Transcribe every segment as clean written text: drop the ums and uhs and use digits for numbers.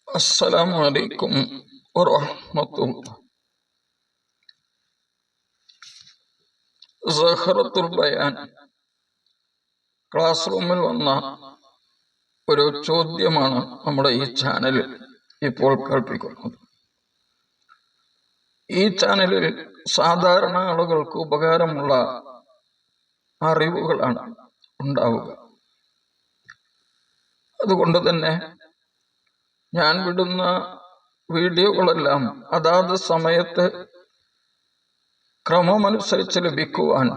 അസ്സലാമു അലൈക്കും വറഹ്മത്തുള്ളാഹി. സഹറത്തുൽ ബയാൻ ക്ലാസ് റൂമിൽ വന്ന ഒരു ചോദ്യമാണ് നമ്മുടെ ഈ ചാനലിൽ ഇപ്പോൾ കേൾപ്പിക്കുന്നത്. ഈ ചാനലിൽ സാധാരണ ആളുകൾക്ക് ഉപകാരമുള്ള അറിവുകളാണ് ഉണ്ടാവുക. അതുകൊണ്ട് തന്നെ ഞാൻ വിടുന്ന വീഡിയോകളെല്ലാം അതാത് സമയത്ത് ക്രമമനുസരിച്ച് ലഭിക്കുവാൻ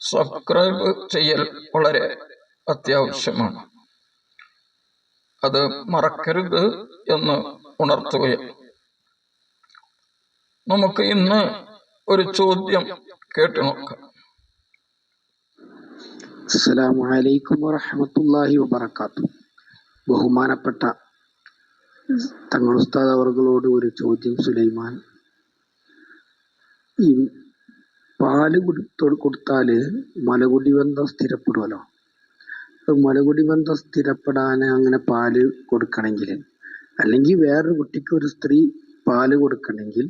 സബ്സ്ക്രൈബ് ചെയ്യൽ വളരെ അത്യാവശ്യമാണ്. അത് മറക്കരുത് എന്ന് ഉണർത്തുകയാണ്. നമുക്ക് ഇന്ന് ഒരു ചോദ്യം കേട്ടു നോക്കാം. അസ്സലാമു അലൈക്കും വറഹ്മത്തുള്ളാഹി വബറകാതുഹു. ബഹുമാനപ്പെട്ട തങ്ങൾ ഉസ്താദ് അവർകളോട് ഒരു ചോദ്യം. സുലൈമാൻ, ഈ പാല് കൊടുത്താല് മലകുടി ബന്ധം സ്ഥിരപ്പെടുമല്ലോ. മലകുടി ബന്ധം സ്ഥിരപ്പെടാൻ അങ്ങനെ പാല് കൊടുക്കണമെങ്കിൽ, അല്ലെങ്കിൽ വേറൊരു കുട്ടിക്ക് ഒരു സ്ത്രീ പാല് കൊടുക്കണമെങ്കിൽ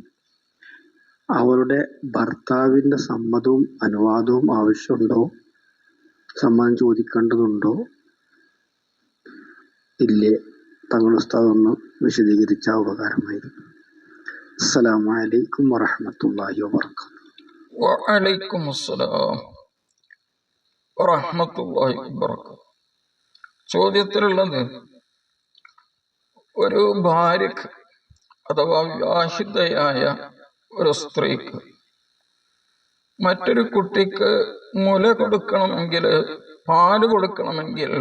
അവരുടെ ഭർത്താവിന്റെ സമ്മതവും അനുവാദവും ആവശ്യമുണ്ടോ? സമ്മതം ചോദിക്കേണ്ടതുണ്ടോ? ഇല്ലേ? തങ്ങൾ ഉസ്താദ് ഒന്ന് വിശദീകരിച്ച ഉപകാരമായിരുന്നു. അസ്സലാമു അലൈക്കും വറഹ്മത്തുള്ളാഹി വബറകാതുഹു. വഅലൈക്കും അസ്സലാം വറഹ്മത്തുള്ളാഹി വബറകാതുഹു. ചോദ്യത്തിലുള്ളത്, ഒരു ഭാര്യക്ക് അഥവാ വിവാഹിതയായ ഒരു സ്ത്രീക്ക് മറ്റൊരു കുട്ടിക്ക് മുല കൊടുക്കണമെങ്കിൽ, പാല് കൊടുക്കണമെങ്കിൽ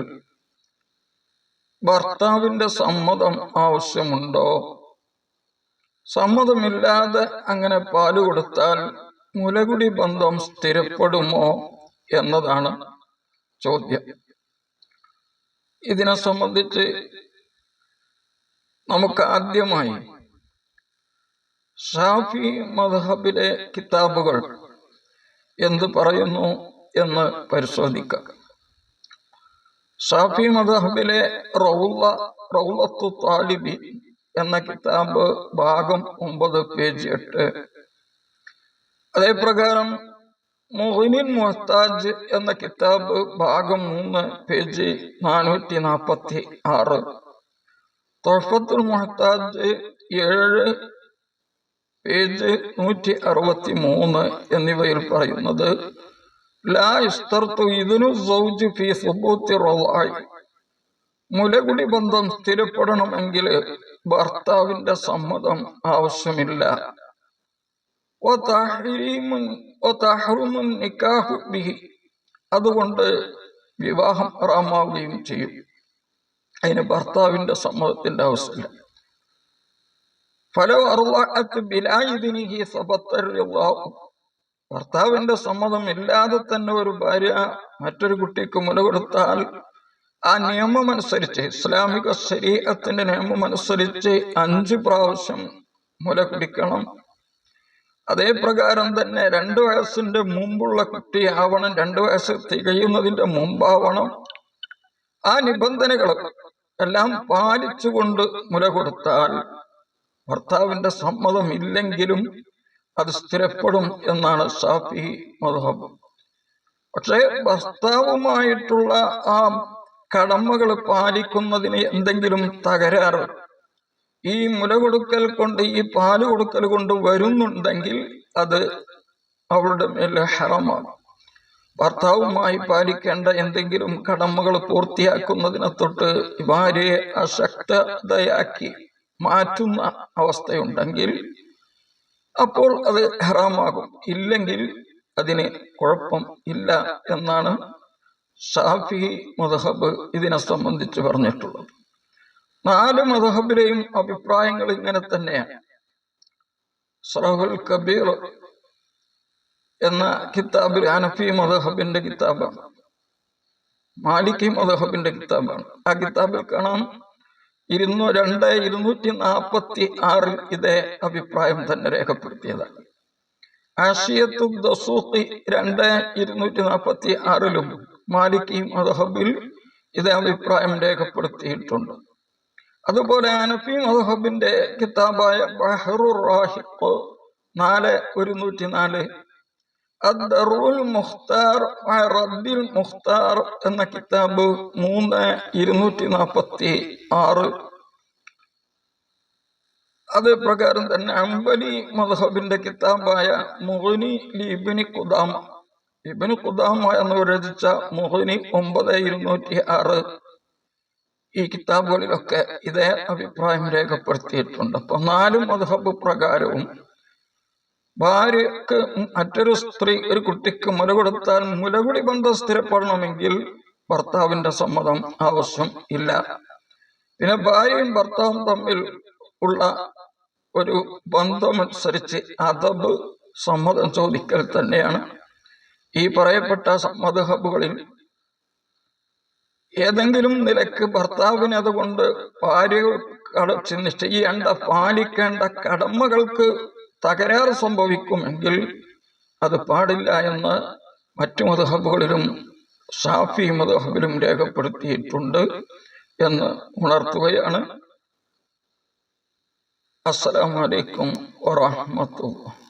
ഭർത്താവിന്റെ സമ്മതം ആവശ്യമുണ്ടോ? സമ്മതമില്ലാതെ അങ്ങനെ പാല് കൊടുത്താൽ മുലകുടി ബന്ധം സ്ഥിരപ്പെടുമോ എന്നതാണ് ചോദ്യം. ഇതിനെ സംബന്ധിച്ച് നമുക്ക് ആദ്യമായി ഷാഫി മദ്ഹബിലെ കിതാബുകൾ എന്ത് പറയുന്നു എന്ന് പരിശോധിക്കാം. ഷാഫി മദ്ഹബിലെ റൗളത്തു താലിബി എന്ന കിതാബ് ഭാഗം 9 പേജ് 8, അതേപ്രകാരം മുഗ്നിൽ മുഹ്താജ് എന്ന കിതാബ് ഭാഗം 3 പേജ് 446, തുഹ്ഫത്തുൽ മുഹ്താജ് 7 പേജ് 163 എന്നിവയിൽ പറയുന്നത്, ലാ യുസ്തർതു ഇദ്നു സൗജ് ഫീ സുബൂത്തി റളാഇ, മുലകുടി ബന്ധം സ്ഥിരപ്പെടണമെങ്കിൽ ഭർത്താവിന്റെ സമ്മതം ആവശ്യമില്ല. നിക്കാഹു ബിഹി, അതുകൊണ്ട് വിവാഹം ഹറാമാവുകയും ചെയ്യും. അതിന് ഭർത്താവിന്റെ സമ്മതത്തിന്റെ ആവശ്യമില്ല. ഫലോ അർളഅത് ബിലാ ഇദ്നിഹി സബത്ത റിളാഹു, ഭർത്താവിന്റെ സമ്മതം ഇല്ലാതെ തന്നെ ഒരു ഭാര്യ മറ്റൊരു കുട്ടിക്ക് മുല കൊടുത്താൽ ആ നിയമമനുസരിച്ച്, ഇസ്ലാമിക ശരീഅത്തിന്റെ നിയമമനുസരിച്ച് 5 പ്രാവശ്യം മുല കുടിക്കണം. അതേ പ്രകാരം തന്നെ 2 വയസ്സിന്റെ മുമ്പുള്ള കുട്ടിയാവണം, 2 വയസ്സ് തികയുന്നതിന്റെ മുമ്പാവണം. ആ നിബന്ധനകൾ എല്ലാം പാലിച്ചുകൊണ്ട് മുല കൊടുത്താൽ ഭർത്താവിന്റെ സമ്മതം ഇല്ലെങ്കിലും അത് സ്ഥിരപ്പെടും എന്നാണ് ഷാഫി മദ്ഹബ്. പക്ഷേ ഭർത്താവുമായിട്ടുള്ള ആ കടമകൾ പാലിക്കുന്നതിന് എന്തെങ്കിലും തകരാറ് ഈ മുല കൊടുക്കൽ കൊണ്ട്, ഈ പാല് കൊടുക്കൽ കൊണ്ട് വരുന്നുണ്ടെങ്കിൽ അത് അവളുടെ മേലെ ഹറാമാണ്. ഭർത്താവുമായി പാലിക്കേണ്ട എന്തെങ്കിലും കടമകൾ പൂർത്തിയാക്കുന്നതിനെ തൊട്ട് ഭാര്യയെ അശക്തതയാക്കി മാറ്റുന്ന അവസ്ഥയുണ്ടെങ്കിൽ അപ്പോൾ അത് ഹറാമാകും. ഇല്ലെങ്കിൽ അതിന് കുഴപ്പം ഇല്ല എന്നാണ് ഷാഫി മദ്ഹബ് ഇതിനെ സംബന്ധിച്ച് പറഞ്ഞിട്ടുള്ളത്. 4 മദ്ഹബിലെയും അഭിപ്രായങ്ങൾ ഇങ്ങനെ തന്നെയാണ്. ശറഹുൽ കബീർ എന്ന കിതാബിൽ ഹനഫി മദ്ഹബിന്റെ കിതാബാണ്, മാലിക്കി മദ്ഹബിന്റെ കിതാബാണ്. ആ കിതാബിൽ കാണാം 246 ഇതേ അഭിപ്രായം തന്നെ രേഖപ്പെടുത്തിയതാണ്. ആഷിയത്തു ദസൂഖി 2246 മാലിക്കി മദ്ഹബിൽ ഇതേ അഭിപ്രായം രേഖപ്പെടുത്തിയിട്ടുണ്ട്. അതുപോലെ ഹനഫി മദ്ഹബിന്റെ കിതാബായ ബഹ്റുർ റാഹിഖ് 4/104, അദ്ദറുൽ മുഖ്താർ റദ്ദിൽ മുഖ്താർ എന്ന കിതാബ് 3/246. അത് പ്രകാരം തന്നെ ഹംബലി മദ്ഹബിന്റെ കിതാബായ മുഗ്നി ഇബ്നു ഖുദാമ എന്നിവർ രചിച്ച മുഗ്നി 9/206. ഈ കിതാബുകളിലൊക്കെ ഇതേ അഭിപ്രായം രേഖപ്പെടുത്തിയിട്ടുണ്ട്. അപ്പൊ 4 മദ്ഹബ് പ്രകാരവും ഭാര്യക്ക് മറ്റൊരു സ്ത്രീ ഒരു കുട്ടിക്ക് മുല കൊടുത്താൽ മുലകുടി ബന്ധം സ്ഥിരപ്പെടണമെങ്കിൽ ഭർത്താവിന്റെ സമ്മതം ആവശ്യം ഇല്ല. പിന്നെ ഭാര്യയും ഭർത്താവും തമ്മിൽ ഉള്ള ഒരു ബന്ധമനുസരിച്ച് അദബ് സമ്മതം ചോദിക്കൽ തന്നെയാണ്. ഈ പറയപ്പെട്ട മദ്ഹബുകളിൽ ഏതെങ്കിലും നിലക്ക് ഭർത്താവിന് അതുകൊണ്ട് ഭാര്യ ചെയ്യേണ്ട പാലിക്കേണ്ട കടമകൾക്ക് തകരാറ് സംഭവിക്കുമെങ്കിൽ അത് പാടില്ല എന്ന് മറ്റു മദ്ഹബുകളിലും ഷാഫി മദ്ഹബിലും രേഖപ്പെടുത്തിയിട്ടുണ്ട് എന്ന് ഉണർത്തുകയാണ്. അസ്സലാമു അലൈക്കും വറഹ്മത്തുള്ളാഹി.